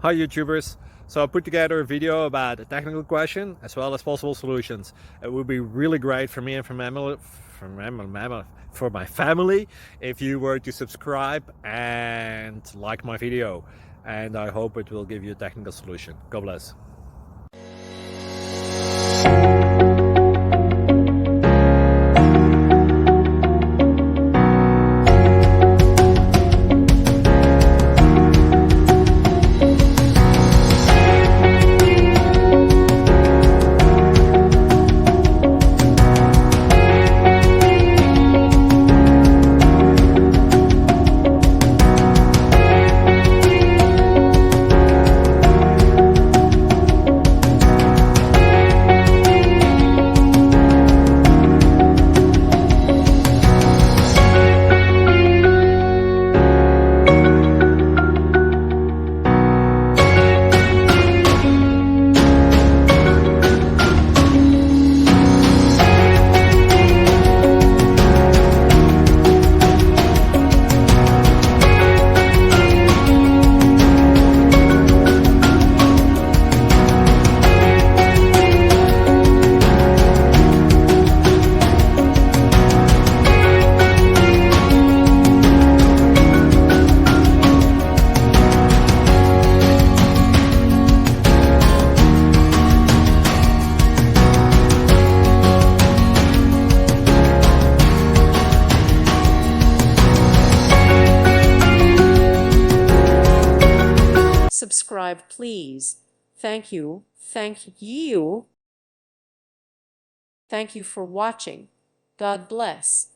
Hi YouTubers! So I put together a video about a technical question as well as possible solutions. It would be really great for me and for my family if you were to subscribe and like my video, and I hope it will give you a technical solution. God bless. Subscribe, please. Thank you. Thank you. Thank you for watching. God bless.